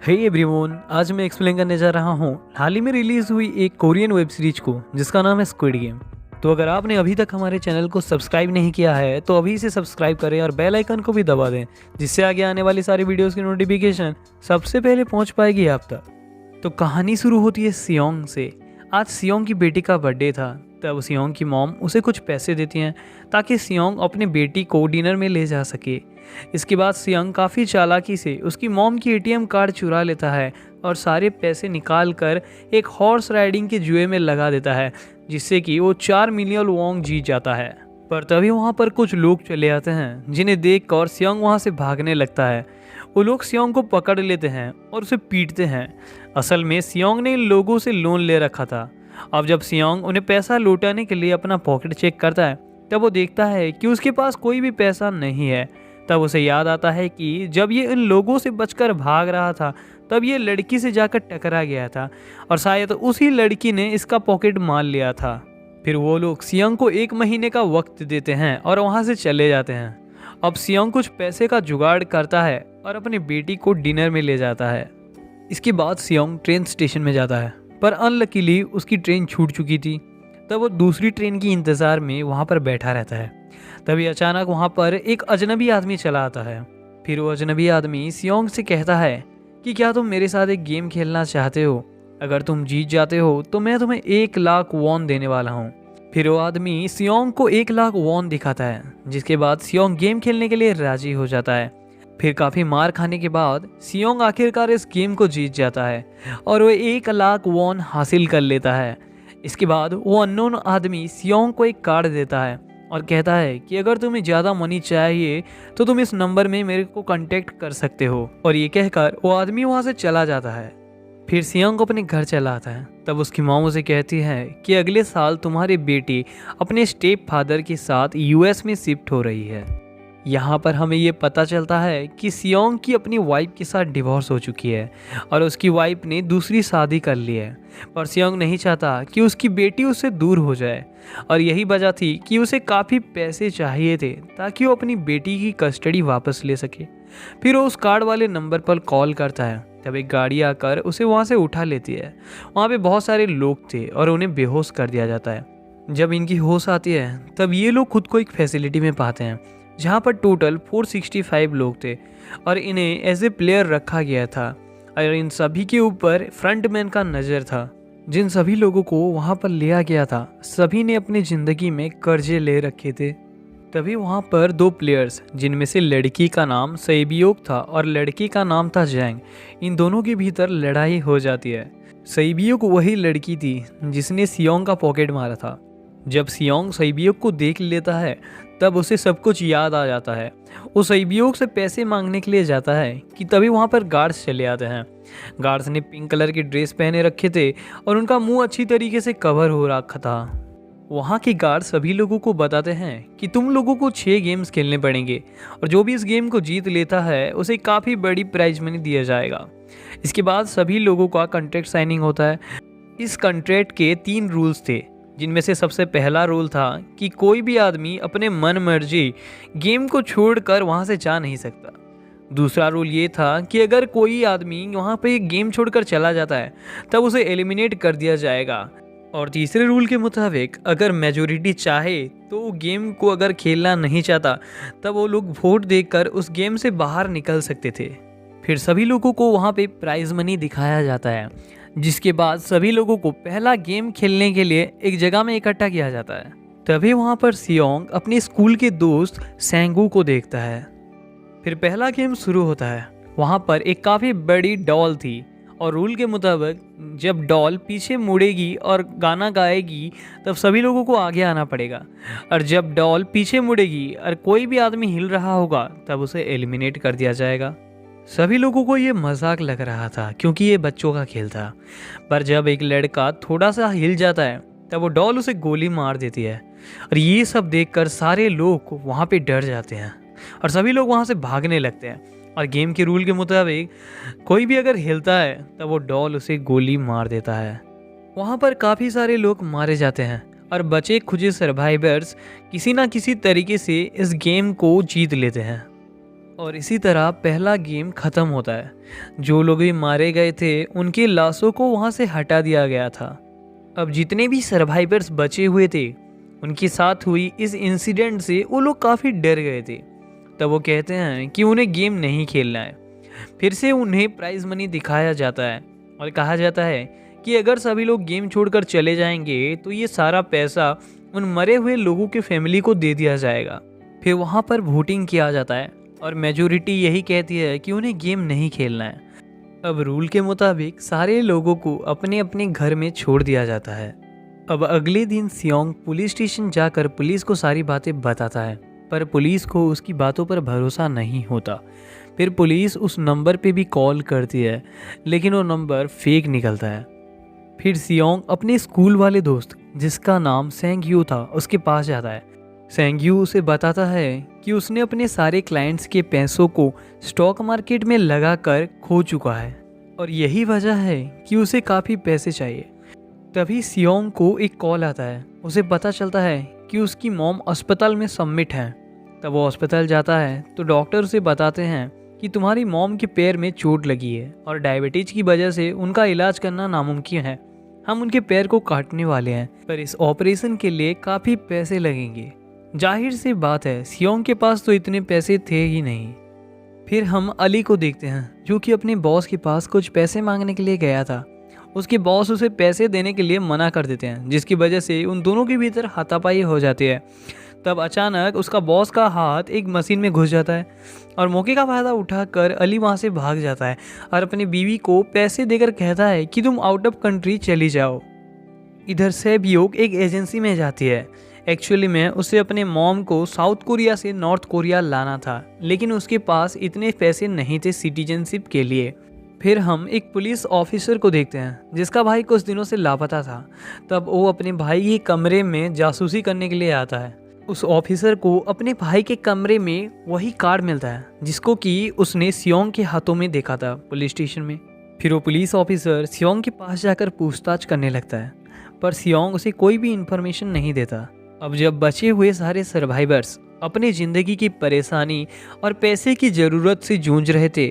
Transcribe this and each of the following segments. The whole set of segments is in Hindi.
हे एवरीवन, आज मैं एक्सप्लेन करने जा रहा हूँ हाल ही में रिलीज हुई एक कोरियन वेब सीरीज को जिसका नाम है स्क्विड गेम। तो अगर आपने अभी तक हमारे चैनल को सब्सक्राइब नहीं किया है तो अभी से सब्सक्राइब करें और बेल आइकन को भी दबा दें, जिससे आगे आने वाली सारी वीडियोस की नोटिफिकेशन सबसे पहले पहुंच पाएगी आप तक। तो कहानी शुरू होती है सियोंग से। आज सियोंग की बेटी का बर्थडे था, तब सियोंग की मॉम उसे कुछ पैसे देती हैं ताकि सियोंग अपने बेटी को डिनर में ले जा सके। इसके बाद सियोंग काफ़ी चालाकी से उसकी मॉम की एटीएम कार्ड चुरा लेता है और सारे पैसे निकाल कर एक हॉर्स राइडिंग के जुए में लगा देता है, जिससे कि वो 4 मिलियन वोंग जीत जाता है। पर तभी वहाँ पर कुछ लोग चले आते हैं, जिन्हें देख कर सियोंग वहाँ से भागने लगता है। वो लोग सियोंग को पकड़ लेते हैं और उसे पीटते हैं। असल में सियोंग ने इन लोगों से लोन ले रखा था। अब जब सियोंग उन्हें पैसा लौटाने के लिए अपना पॉकेट चेक करता है, तब वो देखता है कि उसके पास कोई भी पैसा नहीं है। तब उसे याद आता है कि जब ये इन लोगों से बचकर भाग रहा था तब ये लड़की से जाकर टकरा गया था और शायद उसी लड़की ने इसका पॉकेट मार लिया था। फिर वो लोग सियोंग को 1 महीने का वक्त देते हैं और वहाँ से चले जाते हैं। अब सियोंग कुछ पैसे का जुगाड़ करता है और अपनी बेटी को डिनर में ले जाता है। इसके बाद सियोंग ट्रेन स्टेशन में जाता है, पर अनलकीली उसकी ट्रेन छूट चुकी थी। तब वो दूसरी ट्रेन की इंतज़ार में वहाँ पर बैठा रहता है। तभी अचानक वहाँ पर एक अजनबी आदमी चला आता है। फिर वो अजनबी आदमी सियोंग से कहता है कि क्या तुम मेरे साथ एक गेम खेलना चाहते हो? अगर तुम जीत जाते हो तो मैं तुम्हें 1 लाख वॉन देने वाला हूँ। फिर वो आदमी सियोंग को 1 लाख वॉन दिखाता है, जिसके बाद सियोंग गेम खेलने के लिए राजी हो जाता है। फिर काफ़ी मार खाने के बाद सियोंग आखिरकार इस गेम को जीत जाता है और वो 1 लाख वॉन हासिल कर लेता है। इसके बाद वो अननोन आदमी सियोंग को एक कार्ड देता है और कहता है कि अगर तुम्हें ज़्यादा मनी चाहिए तो तुम इस नंबर में मेरे को कांटेक्ट कर सकते हो। और ये कहकर वो आदमी वहाँ से चला जाता है। फिर सियोंग अपने घर चला आता है। तब उसकी मॉम उसे कहती है कि अगले साल तुम्हारी बेटी अपने स्टेप फादर के साथ यूएस में शिफ्ट हो रही है। यहाँ पर हमें ये पता चलता है कि सियोंग की अपनी वाइफ के साथ डिवोर्स हो चुकी है और उसकी वाइफ ने दूसरी शादी कर ली है। पर सियोंग नहीं चाहता कि उसकी बेटी उससे दूर हो जाए और यही वजह थी कि उसे काफ़ी पैसे चाहिए थे ताकि वो अपनी बेटी की कस्टडी वापस ले सके। फिर वो उस कार्ड वाले नंबर पर कॉल करता है। तब एक गाड़ी आकर उसे वहाँ से उठा लेती है। वहाँ पे बहुत सारे लोग थे और उन्हें बेहोश कर दिया जाता है। जब इनकी होश आती है तब ये लोग खुद को एक फैसिलिटी में पाते हैं जहाँ पर टोटल 465 लोग थे और इन्हें एज ए प्लेयर रखा गया था और इन सभी के ऊपर फ्रंटमैन का नज़र था। जिन सभी लोगों को वहाँ पर लिया गया था सभी ने अपनी ज़िंदगी में कर्जे ले रखे थे। तभी वहाँ पर 2 प्लेयर्स, जिनमें से लड़की का नाम सैबियोक था और लड़के का नाम था जैंग, इन दोनों के भीतर लड़ाई हो जाती है। सैबियोक वही लड़की थी जिसने सियोंग का पॉकेट मारा था। जब सियोंग सैबियोक को देख लेता है तब उसे सब कुछ याद आ जाता है। वो सैबियोक से पैसे मांगने के लिए जाता है कि तभी वहाँ पर गार्ड्स चले आते हैं। गार्ड्स ने पिंक कलर की ड्रेस पहने रखे थे और उनका मुंह अच्छी तरीके से कवर हो रखा था। वहाँ के गार्ड सभी लोगों को बताते हैं कि तुम लोगों को 6 गेम्स खेलने पड़ेंगे और जो भी इस गेम को जीत लेता है उसे काफ़ी बड़ी प्राइज मनी दिया जाएगा। इसके बाद सभी लोगों का कॉन्ट्रैक्ट साइनिंग होता है। इस कॉन्ट्रैक्ट के 3 रूल्स थे, जिनमें से सबसे पहला रूल था कि कोई भी आदमी अपने मन मर्जी गेम को छोड़कर वहाँ से जा नहीं सकता। दूसरा रूल ये था कि अगर कोई आदमी वहाँ पे गेम छोड़कर चला जाता है तब उसे एलिमिनेट कर दिया जाएगा। और तीसरे रूल के मुताबिक अगर मेजोरिटी चाहे तो वो गेम को अगर खेलना नहीं चाहता तब वो लोग वोट देकर उस गेम से बाहर निकल सकते थे। फिर सभी लोगों को वहाँ पे प्राइज मनी दिखाया जाता है, जिसके बाद सभी लोगों को पहला गेम खेलने के लिए एक जगह में इकट्ठा किया जाता है। तभी वहाँ पर सियोंग अपने स्कूल के दोस्त सैंगू को देखता है। फिर पहला गेम शुरू होता है। वहाँ पर एक काफ़ी बड़ी डॉल थी और रूल के मुताबिक जब डॉल पीछे मुड़ेगी और गाना गाएगी तब सभी लोगों को आगे आना पड़ेगा, और जब डॉल पीछे मुड़ेगी और कोई भी आदमी हिल रहा होगा तब उसे एलिमिनेट कर दिया जाएगा। सभी लोगों को ये मजाक लग रहा था क्योंकि ये बच्चों का खेल था। पर जब एक लड़का थोड़ा सा हिल जाता है तब वो डॉल उसे गोली मार देती है और ये सब देखकर सारे लोग वहाँ पे डर जाते हैं और सभी लोग वहाँ से भागने लगते हैं। और गेम के रूल के मुताबिक कोई भी अगर हिलता है तब वो डॉल उसे गोली मार देता है। वहाँ पर काफ़ी सारे लोग मारे जाते हैं और बचे खुचे सर्वाइवर्स किसी ना किसी तरीके से इस गेम को जीत लेते हैं। और इसी तरह पहला गेम ख़त्म होता है। जो लोग भी मारे गए थे उनकी लाशों को वहाँ से हटा दिया गया था। अब जितने भी सर्वाइवर्स बचे हुए थे उनके साथ हुई इस इंसिडेंट से वो लोग काफ़ी डर गए थे। तब वो कहते हैं कि उन्हें गेम नहीं खेलना है। फिर से उन्हें प्राइज़ मनी दिखाया जाता है और कहा जाता है कि अगर सभी लोग गेम छोड़कर चले जाएंगे तो ये सारा पैसा उन मरे हुए लोगों के फैमिली को दे दिया जाएगा। फिर वहाँ पर वोटिंग किया जाता है और मेजोरिटी यही कहती है कि उन्हें गेम नहीं खेलना है। अब रूल के मुताबिक सारे लोगों को अपने अपने घर में छोड़ दिया जाता है। अब अगले दिन सियोंग पुलिस स्टेशन जाकर पुलिस को सारी बातें बताता है, पर पुलिस को उसकी बातों पर भरोसा नहीं होता। फिर पुलिस उस नंबर पे भी कॉल करती है, लेकिन वो नंबर फेक निकलता है। फिर सियोंग अपने स्कूल वाले दोस्त जिसका नाम सेंगयू था उसके पास जाता है। सेंगयू उसे बताता है कि उसने अपने सारे क्लाइंट्स के पैसों को स्टॉक मार्केट में लगाकर खो चुका है और यही वजह है कि उसे काफ़ी पैसे चाहिए। तभी सियोंग को एक कॉल आता है। उसे पता चलता है कि उसकी मॉम अस्पताल में सबमिट है। तब वो अस्पताल जाता है तो डॉक्टर उसे बताते हैं कि तुम्हारी मॉम के पैर में चोट लगी है और डायबिटीज की वजह से उनका इलाज करना नामुमकिन है। हम उनके पैर को काटने वाले हैं, पर इस ऑपरेशन के लिए काफ़ी पैसे लगेंगे। जाहिर सी बात है सियोंग के पास तो इतने पैसे थे ही नहीं। फिर हम अली को देखते हैं जो कि अपने बॉस के पास कुछ पैसे मांगने के लिए गया था। उसके बॉस उसे पैसे देने के लिए मना कर देते हैं, जिसकी वजह से उन दोनों के भीतर हाथापाई हो जाती है। तब अचानक उसका बॉस का हाथ एक मशीन में घुस जाता है और मौके का फायदा उठाकर अली वहाँ से भाग जाता है और अपनी बीवी को पैसे देकर कहता है कि तुम आउट ऑफ कंट्री चली जाओ। इधर सेबयोक एक एजेंसी में जाती है। एक्चुअली में उसे अपने मॉम को साउथ कोरिया से नॉर्थ कोरिया लाना था, लेकिन उसके पास इतने पैसे नहीं थे सिटीजनशिप के लिए। फिर हम एक पुलिस ऑफिसर को देखते हैं जिसका भाई कुछ दिनों से लापता था। तब वो अपने भाई के कमरे में जासूसी करने के लिए आता है। उस ऑफिसर को अपने भाई के कमरे में वही कार्ड मिलता है जिसको कि उसने सियोंग के हाथों में देखा था पुलिस स्टेशन में। फिर वो पुलिस ऑफिसर सियोंग के पास जाकर पूछताछ करने लगता है, पर सियोंग उसे कोई भी इन्फॉर्मेशन नहीं देता। अब जब बचे हुए सारे सर्वाइवर्स अपनी ज़िंदगी की परेशानी और पैसे की ज़रूरत से जूझ रहे थे,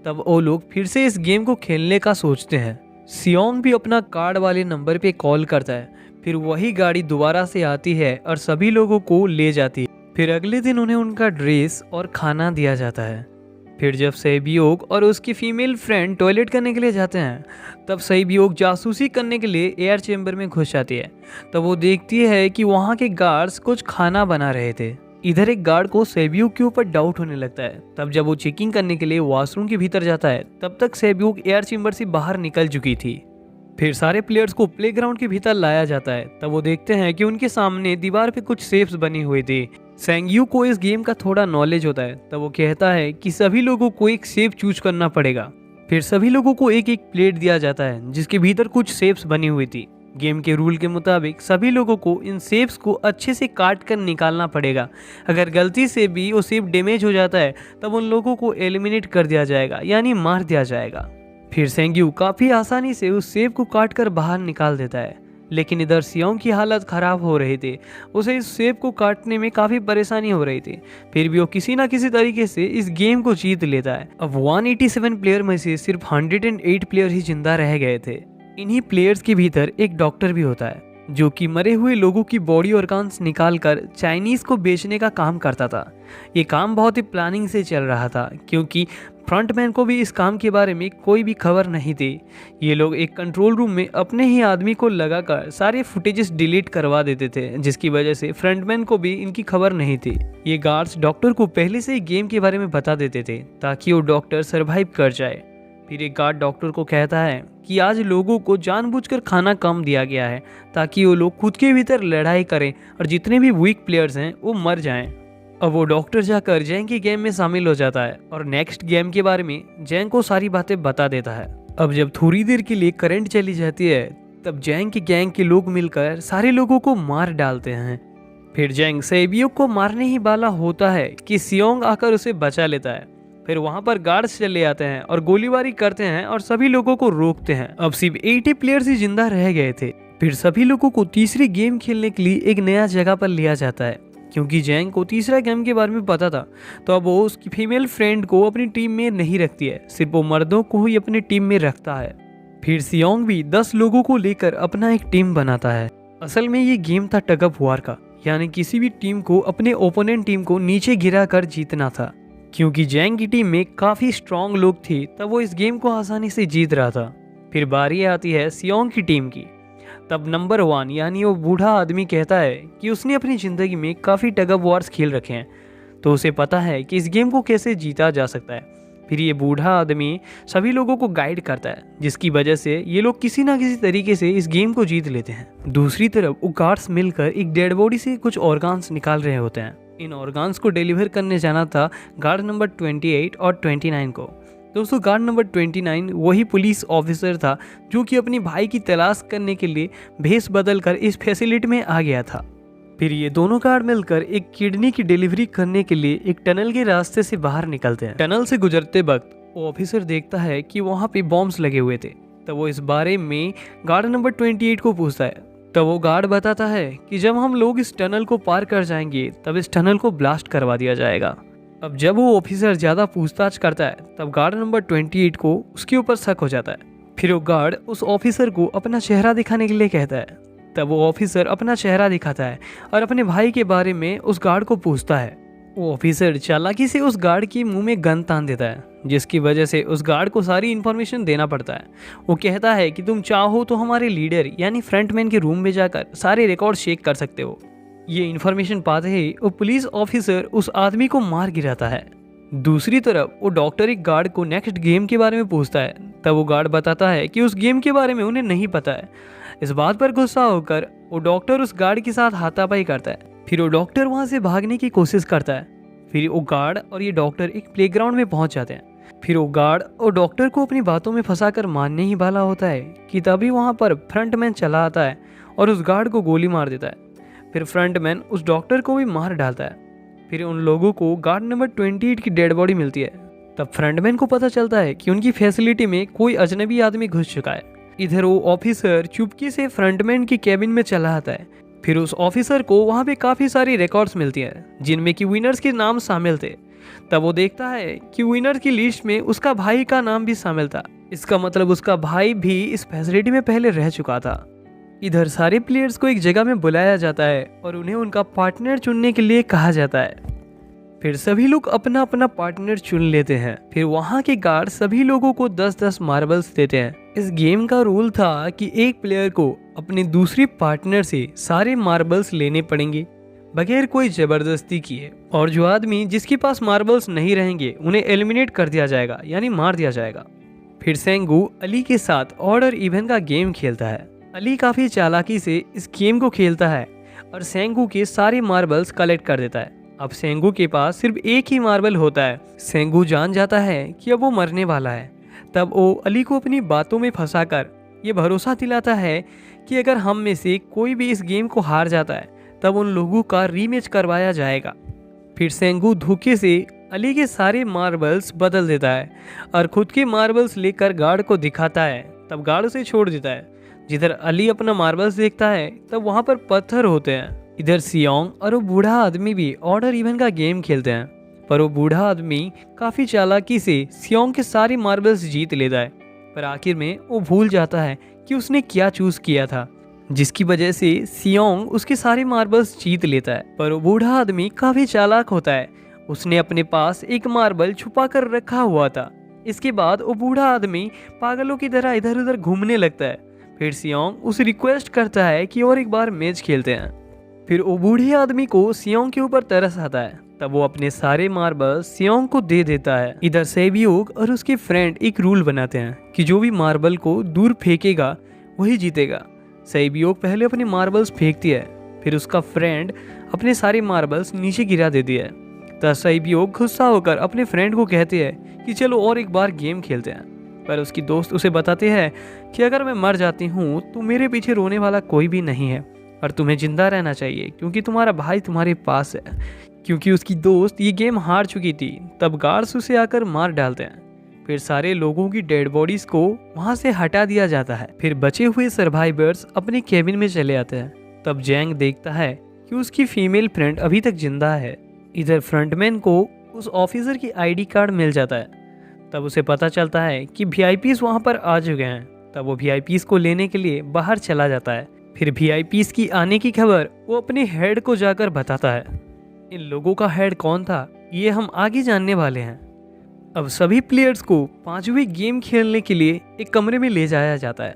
तब वो लोग फिर से इस गेम को खेलने का सोचते हैं। सियोंग भी अपना कार्ड वाले नंबर पे कॉल करता है। फिर वही गाड़ी दोबारा से आती है और सभी लोगों को ले जाती है। फिर अगले दिन उन्हें उनका ड्रेस और खाना दिया जाता है। फिर जब सेबयोक और उसकी फीमेल फ्रेंड टॉयलेट करने के लिए जाते हैं, तब सेबयोक जासूसी करने के लिए एयर चेंबर में घुस जाती है। तब वो देखती है कि वहाँ के गार्ड्स कुछ खाना बना रहे थे। इधर एक गार्ड को सेबयोक के ऊपर डाउट होने लगता है। तब जब वो चेकिंग करने के लिए वॉशरूम के भीतर जाता है, तब तक सेबयोक एयर चेंबर से बाहर निकल चुकी थी। फिर सारे प्लेयर्स को प्लेग्राउंड के भीतर लाया जाता है। तब वो देखते हैं कि उनके सामने दीवार पे कुछ सेफ्स बनी हुई थी। सेंगयू को इस गेम का थोड़ा नॉलेज होता है। तब वो कहता है कि सभी लोगों को एक सेफ चूज करना पड़ेगा। फिर सभी लोगों को एक एक प्लेट दिया जाता है जिसके भीतर कुछ सेफ्स बनी हुई थी। गेम के रूल के मुताबिक सभी लोगों को इन सेफ्स को अच्छे से काट कर निकालना पड़ेगा। अगर गलती से भी वो सेफ डैमेज हो जाता है तब उन लोगों को एलिमिनेट कर दिया जाएगा, यानी मार दिया जाएगा। फिर सेंगयू काफ़ी आसानी से उस सेफ को काट कर बाहर निकाल देता है, लेकिन इधर सियोंग की हालत ख़राब हो रही थी। उसे इस सेफ को काटने में काफ़ी परेशानी हो रही थी। फिर भी वो किसी ना किसी तरीके से इस गेम को जीत लेता है। अब 187 प्लेयर में से सिर्फ 108 प्लेयर ही जिंदा रह गए थे। इन्हीं प्लेयर्स के भीतर एक डॉक्टर भी होता है जो कि मरे हुए लोगों की बॉडी ऑर्गन्स निकाल कर चाइनीज़ को बेचने का काम करता था। ये काम बहुत ही प्लानिंग से चल रहा था क्योंकि फ्रंटमैन को भी इस काम के बारे में कोई भी खबर नहीं थी। ये लोग एक कंट्रोल रूम में अपने ही आदमी को लगाकर सारे फुटेजेस डिलीट करवा देते थे, जिसकी वजह से फ्रंटमैन को भी इनकी खबर नहीं थी। ये गार्ड्स डॉक्टर को पहले से ही गेम के बारे में बता देते थे ताकि वो डॉक्टर सरवाइव कर जाए। फिर एक गार्ड डॉक्टर को कहता है कि आज लोगों को जानबूझकर खाना कम दिया गया है ताकि वो लोग खुद के भीतर लड़ाई करें और जितने भी वीक प्लेयर्स हैं वो मर जाएं। अब वो डॉक्टर जाकर जैंग की गेम में शामिल हो जाता है और नेक्स्ट गेम के बारे में जैंग को सारी बातें बता देता है। अब जब थोड़ी देर के लिए करंट चली जाती है, तब जैंग की गैंग के लोग मिलकर सारे लोगों को मार डालते हैं। फिर जैंग सेबियोक को मारने ही वाला होता है कि सियोंग आकर उसे बचा लेता है। फिर वहां पर गार्ड्स चले आते हैं और गोलीबारी करते हैं और सभी लोगों को रोकते हैं। अब सिर्फ 80 प्लेयर्स ही जिंदा रह गए थे। फिर सभी लोगों को तीसरी गेम खेलने के लिए एक नया जगह पर लिया जाता है क्योंकि जैंग को तीसरा गेम के बारे में पता था, तो अब वो उसकी फीमेल फ्रेंड को अपनी टीम में नहीं रखती है, सिर्फ वो मर्दों को ही अपनी टीम में रखता है। फिर सियोंग भी 10 लोगों को लेकर अपना एक टीम बनाता है। असल में ये गेम था टग ऑफ वार का, यानी किसी भी टीम को अपने ओपोनेंट टीम को नीचे गिरा कर जीतना था। क्योंकि जैंग की टीम में काफ़ी स्ट्रॉन्ग लोग थे, तब वो इस गेम को आसानी से जीत रहा था। फिर बारी आती है सियोंग की टीम की। तब नंबर 1 यानी वो बूढ़ा आदमी कहता है कि उसने अपनी ज़िंदगी में काफ़ी टग ऑफ वार्स खेल रखे हैं, तो उसे पता है कि इस गेम को कैसे जीता जा सकता है। फिर ये बूढ़ा आदमी सभी लोगों को गाइड करता है, जिसकी वजह से ये लोग किसी ना किसी तरीके से इस गेम को जीत लेते हैं। दूसरी तरफ वो गार्ड्स मिलकर एक डेड बॉडी से कुछ ऑर्गन्स निकाल रहे होते हैं। इन ऑर्गन्स को डिलीवर करने जाना था गार्ड नंबर 28 और 29 को। दोस्तों, गार्ड नंबर 29 वही पुलिस ऑफिसर था जो कि अपनी भाई की तलाश करने के लिए भेष बदल कर इस फैसिलिटी में आ गया था। फिर ये दोनों गार्ड मिलकर एक किडनी की डिलीवरी करने के लिए एक टनल के रास्ते से बाहर निकलते हैं। टनल से गुजरते वक्त वो ऑफिसर देखता है कि वहाँ पे बॉम्ब्स लगे हुए थे, तब वो इस बारे में गार्ड नंबर 28 को पूछता है। तब वो गार्ड बताता है कि जब हम लोग इस टनल को पार कर जाएंगे तब इस टनल को ब्लास्ट करवा दिया जाएगा। अब जब वो ऑफिसर ज़्यादा पूछताछ करता है तब गार्ड नंबर 28 को उसके ऊपर शक हो जाता है। फिर वो गार्ड उस ऑफिसर को अपना चेहरा दिखाने के लिए कहता है। तब वो ऑफिसर अपना चेहरा दिखाता है और अपने भाई के बारे में उस गार्ड को पूछता है। वो ऑफिसर चालाकी से उस गार्ड के मुंह में गन तान देता है, जिसकी वजह से उस गार्ड को सारी इन्फॉर्मेशन देना पड़ता है। वो कहता है कि तुम चाहो तो हमारे लीडर यानी फ्रंटमैन के रूम में जाकर सारे रिकॉर्ड चेक कर सकते हो। ये इन्फॉर्मेशन पाते ही वो पुलिस ऑफिसर उस आदमी को मार गिराता है। दूसरी तरफ वो डॉक्टर एक गार्ड को नेक्स्ट गेम के बारे में पूछता है। तब वो गार्ड बताता है कि उस गेम के बारे में उन्हें नहीं पता है। इस बात पर गुस्सा होकर वो डॉक्टर उस गार्ड के साथ हाथापाई करता है। फिर वो डॉक्टर वहाँ से भागने की कोशिश करता है। फिर वो गार्ड और ये डॉक्टर एक प्लेग्राउंड में पहुँच जाते हैं। फिर वो गार्ड और डॉक्टर को अपनी बातों में फंसाकर मारने ही वाला होता है कि तभी वहाँ पर फ्रंटमैन चला आता है और उस गार्ड को गोली मार देता है। फिर फ्रंटमैन उस डॉक्टर को भी मार डालता है। फिर उन लोगों को गार्ड नंबर 28 की डेड बॉडी मिलती है। तब फ्रंटमैन को पता चलता है कि उनकी फैसिलिटी में कोई अजनबी आदमी घुस चुका है। इधर वो ऑफिसर चुपके से फ्रंटमैन की कैबिन में चला आता है। फिर उस ऑफिसर को वहाँ पे काफ़ी सारी रिकॉर्ड्स मिलती हैं, जिनमें कि विनर्स के नाम शामिल थे। तब वो देखता है कि विनर की लिस्ट में उसका भाई का नाम भी शामिल था। इसका मतलब उसका भाई भी इस फैसिलिटी में पहले रह चुका था। इधर सारे प्लेयर्स को एक जगह में बुलाया जाता है और उन्हें उनका पार्टनर चुनने के लिए कहा जाता है। फिर सभी लोग अपना अपना पार्टनर चुन लेते हैं। फिर वहाँ के गार्ड सभी लोगों को 10-10 मार्बल्स देते हैं। इस गेम का रूल था कि एक प्लेयर को अपने दूसरे पार्टनर से सारे मार्बल्स लेने पड़ेंगे बगैर कोई जबरदस्ती किए, और जो आदमी जिसके पास मार्बल्स नहीं रहेंगे उन्हें एलिमिनेट कर दिया जाएगा, यानी मार दिया जाएगा। फिर सेंगू अली के साथ ऑड और इवन का गेम खेलता है। अली काफ़ी चालाकी से इस गेम को खेलता है और सेंगू के सारे मार्बल्स कलेक्ट कर देता है। अब सेंगू के पास सिर्फ एक ही मार्बल होता है। सेंगू जान जाता है कि अब वो मरने वाला है। तब वो अली को अपनी बातों में फंसाकर ये भरोसा दिलाता है कि अगर हम में से कोई भी इस गेम को हार जाता है तब उन लोगों का रीमैच करवाया जाएगा। फिर सेंगू धोखे से अली के सारे मार्बल्स बदल देता है और खुद के मार्बल्स लेकर गार्ड को दिखाता है। तब गार्ड उसे छोड़ देता है। जिधर अली अपना मार्बल्स देखता है तब वहाँ पर पत्थर होते हैं। इधर सियोंग और वो बूढ़ा आदमी भी ऑड और इवन का गेम खेलते हैं, पर वो बूढ़ा आदमी काफ़ी चालाकी से सियोंग के सारे मार्बल्स जीत लेता है। पर आखिर में वो भूल जाता है कि उसने क्या चूज़ किया था, जिसकी वजह से सियोंग उसके सारे मार्बल्स जीत लेता है। पर वो बूढ़ा आदमी काफ़ी चालाक होता है। उसने अपने पास एक मार्बल छुपा कर रखा हुआ था। इसके बाद वो बूढ़ा आदमी पागलों की तरह इधर उधर घूमने लगता है। फिर सियोंग उसे रिक्वेस्ट करता है कि और एक बार मैच खेलते हैं। फिर वो बूढ़े आदमी को सियोंग के ऊपर तरस आता है। तब वो अपने सारे मार्बल सियोंग को दे देता है। इधर सेबियोग और उसके फ्रेंड एक रूल बनाते हैं कि जो भी मार्बल को दूर फेंकेगा वही जीतेगा। सेबियोग पहले अपने मार्बल्स फेंकती है, फिर उसका फ्रेंड अपने सारे मार्बल्स नीचे गिरा देती है। तब सेबियोग गुस्सा होकर अपने फ्रेंड को कहते हैं कि चलो और एक बार गेम खेलते हैं। पर उसकी दोस्त उसे बताते हैं कि अगर मैं मर जाती हूँ तो मेरे पीछे रोने वाला कोई भी नहीं है और तुम्हें जिंदा रहना चाहिए क्योंकि तुम्हारा भाई तुम्हारे पास है। क्योंकि उसकी दोस्त ये गेम हार चुकी थी, तब गार्ड्स उसे आकर मार डालते हैं। फिर सारे लोगों की डेड बॉडीज को वहाँ से हटा दिया जाता है। फिर बचे हुए सर्वाइवर्स अपने केबिन में चले आते हैं। तब जैंग देखता है कि उसकी फीमेल फ्रेंड अभी तक जिंदा है। इधर फ्रंटमैन को उस ऑफिसर की आईडी कार्ड मिल जाता है। तब उसे पता चलता है कि वीआईपीज वहाँ पर आ चुके हैं। तब वो वीआईपीज को लेने के लिए बाहर चला जाता है। फिर वीआईपीज की आने की खबर वो अपने हेड को जाकर बताता है। इन लोगों का हेड कौन था ये हम आगे जानने वाले हैं। अब सभी प्लेयर्स को 5वीं गेम खेलने के लिए एक कमरे में ले जाया जाता है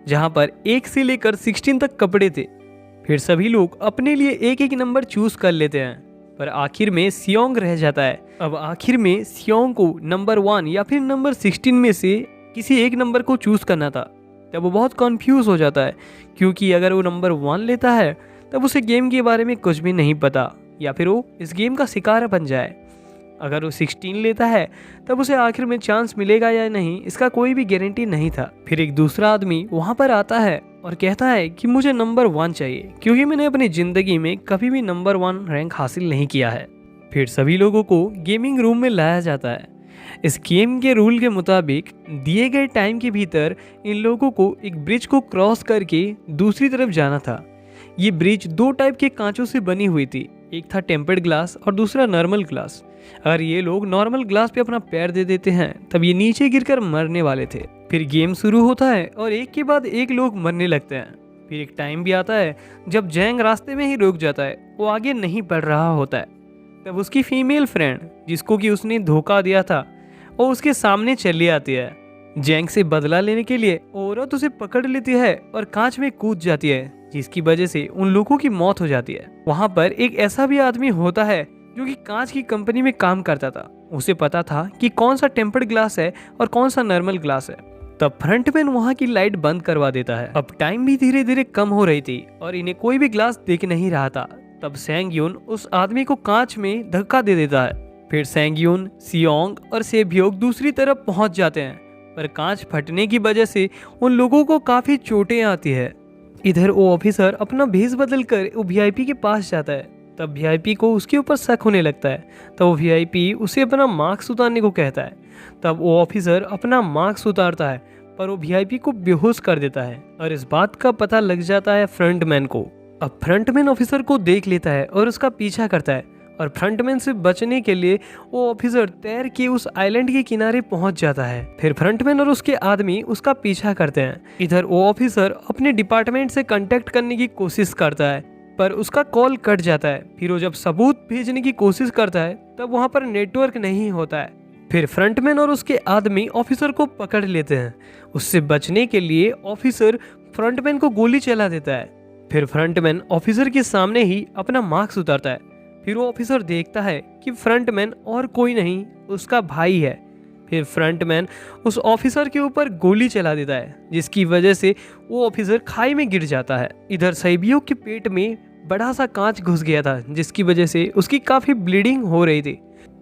जहाँ पर 1 से लेकर 16 तक कपड़े थे। फिर सभी लोग अपने लिए एक एक नंबर चूज कर लेते हैं, पर आखिर में सियोंग रह जाता है। अब आखिर में सियोंग को नंबर 1 या फिर नंबर 16 में से किसी एक नंबर को चूज करना था। तब वो बहुत कंफ्यूज हो जाता है, क्योंकि अगर वो नंबर 1 लेता है तब उसे गेम के बारे में कुछ भी नहीं पता, या फिर वो इस गेम का शिकार बन जाए। अगर वो 16 लेता है तब उसे आखिर में चांस मिलेगा या नहीं इसका कोई भी गारंटी नहीं था। फिर एक दूसरा आदमी वहाँ पर आता है और कहता है कि मुझे नंबर 1 चाहिए, क्योंकि मैंने अपनी ज़िंदगी में कभी भी नंबर 1 रैंक हासिल नहीं किया है। फिर सभी लोगों को गेमिंग रूम में लाया जाता है। इस गेम के रूल के मुताबिक दिए गए टाइम के भीतर इन लोगों को एक ब्रिज को क्रॉस करके दूसरी तरफ जाना था। ये ब्रिज 2 टाइप के कांचों से बनी हुई थी, एक था टेम्पर्ड ग्लास और दूसरा नॉर्मल ग्लास। अगर ये लोग नॉर्मल ग्लास पे अपना पैर दे देते हैं तब ये नीचे गिरकर मरने वाले थे। फिर गेम शुरू होता है और एक के बाद एक लोग मरने लगते हैं। फिर एक टाइम भी आता है जब जैंग रास्ते में ही रुक जाता है, वो आगे नहीं बढ़ रहा होता है। तब उसकी फीमेल फ्रेंड जिसको कि उसने धोखा दिया था वो उसके सामने चली आती है। जैंग से बदला लेने के लिए औरत उसे पकड़ लेती है और कांच में कूद जाती है, जिसकी वजह से उन लोगों की मौत हो जाती है। वहाँ पर एक ऐसा भी आदमी होता है जो कि कांच की कंपनी में काम करता था। उसे पता था कि कौन सा टेम्पर्ड ग्लास है और कौन सा नॉर्मल ग्लास है। तब फ्रंटमैन वहाँ की लाइट बंद करवा देता है। अब टाइम भी धीरे धीरे कम हो रही थी और इन्हें कोई भी ग्लास दिख नहीं रहा था। तब सैंगयून उस आदमी को कांच में धक्का दे देता है। फिर सैंगयून, सियोंग और सेब्योक दूसरी तरफ पहुंच जाते हैं, पर कांच फटने की वजह से उन लोगों को काफी चोटें आती है। इधर वो ऑफिसर अपना भेष बदल कर वो वीआईपी के पास जाता है। तब वीआईपी को उसके ऊपर शक होने लगता है। तब वो वीआईपी उसे अपना मास्क उतारने को कहता है। तब वो ऑफिसर अपना मास्क उतारता है, पर वो वीआईपी को बेहोश कर देता है और इस बात का पता लग जाता है फ्रंटमैन को। अब फ्रंटमैन ऑफिसर को देख लेता है और उसका पीछा करता है, और फ्रंटमैन से बचने के लिए वो ऑफिसर तैर के उस आइलैंड के किनारे पहुंच जाता है। फिर फ्रंटमैन और उसके आदमी उसका पीछा करते हैं। इधर वो ऑफिसर अपने डिपार्टमेंट से कांटेक्ट करने की कोशिश करता है, पर उसका कॉल कट जाता है। फिर वो जब सबूत भेजने की कोशिश करता है तब वहाँ पर नेटवर्क नहीं होता है। फिर फ्रंटमैन और उसके आदमी ऑफिसर को पकड़ लेते हैं। उससे बचने के लिए ऑफिसर फ्रंटमैन को गोली चला देता है। फिर फ्रंटमैन ऑफिसर के सामने ही अपना मास्क उतारता है। फिर वो ऑफिसर देखता है कि फ्रंटमैन और कोई नहीं उसका भाई है। फिर फ्रंटमैन उस ऑफिसर के ऊपर गोली चला देता है, जिसकी वजह से वो ऑफिसर खाई में गिर जाता है। इधर सैबियो के पेट में बड़ा सा कांच घुस गया था, जिसकी वजह से उसकी काफी ब्लीडिंग हो रही थी।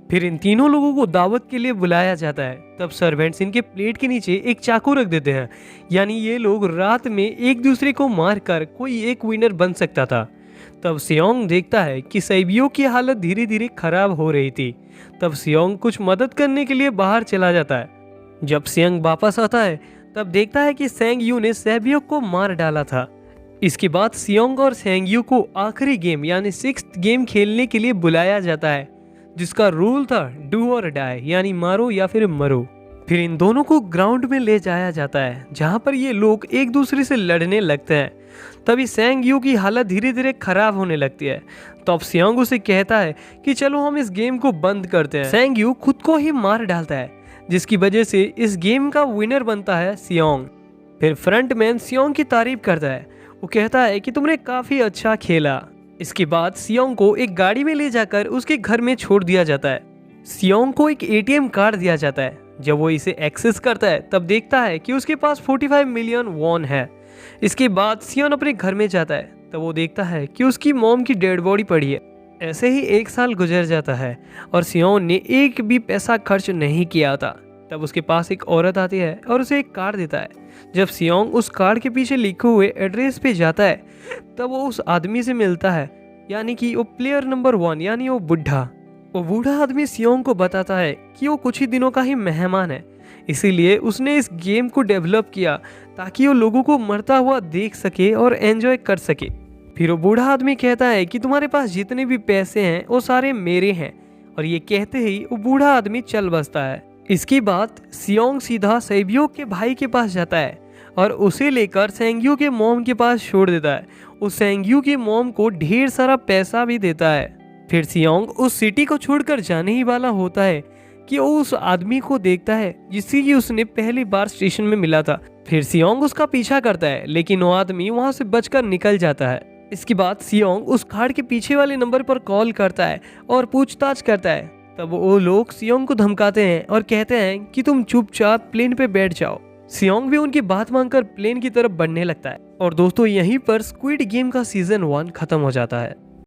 फिर इन तीनों लोगों को दावत के लिए बुलाया जाता है। तब सर्वेंट्स इनके प्लेट के नीचे एक चाकू रख देते हैं, यानी ये लोग रात में एक दूसरे को मारकर कोई एक विनर बन सकता था। तब सियोंग देखता है कि सैबियो की हालत धीरे धीरे खराब हो रही थी। तब सियोंग कुछ मदद करने के लिए बाहर चला जाता है। जब सियोंग वापस आता है तब देखता है कि सैंगयू ने सैबियो को मार डाला था। इसके बाद सियोंग और सैंगयू को आखिरी गेम यानी 6th गेम खेलने के लिए बुलाया जाता है, जिसका रूल था डू और डाई, यानी मारो या फिर मरो। फिर इन दोनों को ग्राउंड में ले जाया जाता है, जहाँ पर ये लोग एक दूसरे से लड़ने लगते हैं। तभी सैंगयू की हालत धीरे धीरे खराब होने लगती है। तो अब सियोंग उसे कहता है कि चलो हम इस गेम को बंद करते हैं। सैंगयू खुद को ही मार डालता है, जिसकी वजह से इस गेम का विनर बनता है सियोंग। फिर फ्रंटमैन सियोंग की तारीफ करता है। वो कहता है कि तुमने काफी अच्छा खेला। इसके बाद सियोंग को एक गाड़ी में ले जाकर उसके घर में छोड़ दिया जाता है। सियोंग को एक एटीएम कार्ड दिया जाता है। जब वो इसे एक्सेस करता है तब देखता है कि उसके पास 45 मिलियन वॉन है। इसके बाद सियोंग अपने घर में जाता है। तब वो देखता है कि उसकी मॉम की डेड बॉडी पड़ी है। ऐसे ही 1 साल गुजर जाता है और सियोंग ने एक भी पैसा खर्च नहीं किया था। तब उसके पास एक औरत आती है और उसे एक कार्ड देता है। जब सियोंग उस कार्ड के पीछे लिखे हुए एड्रेस पे जाता है तब वो उस आदमी से मिलता है, यानी कि वो प्लेयर नंबर 1 यानी वो बूढ़ा आदमी सियोंग को बताता है कि वो कुछ ही दिनों का ही मेहमान है, इसीलिए उसने इस गेम को डेवलप किया ताकि वो लोगों को मरता हुआ देख सके और एंजॉय कर सके। फिर वो बूढ़ा आदमी कहता है कि तुम्हारे पास जितने भी पैसे हैं वो सारे मेरे हैं, और ये कहते ही वो बूढ़ा आदमी चल बसता है। इसके बाद सियोंग सीधा सेबियो के भाई के पास जाता है और उसे लेकर सेंग्यू के मॉम के पास छोड़ देता है। उस सेंग्यू की मॉम को ढेर सारा पैसा भी देता है। फिर सियोंग उस सिटी को छोड़कर जाने ही वाला होता है कि वो उस आदमी को देखता है जिससे कि उसने पहली बार स्टेशन में मिला था। फिर सियोंग उसका पीछा करता है, लेकिन वो आदमी वहां से बचकर निकल जाता है। इसके बाद सियोंग उस खाड़ के पीछे वाले नंबर पर कॉल करता है और पूछताछ करता है। तब वो लोग सियोंग को धमकाते हैं और कहते हैं कि तुम चुपचाप प्लेन पे बैठ जाओ। सियोंग भी उनकी बात मानकर प्लेन की तरफ बढ़ने लगता है। और दोस्तों, यहीं पर स्क्विड गेम का सीजन 1 खत्म हो जाता है।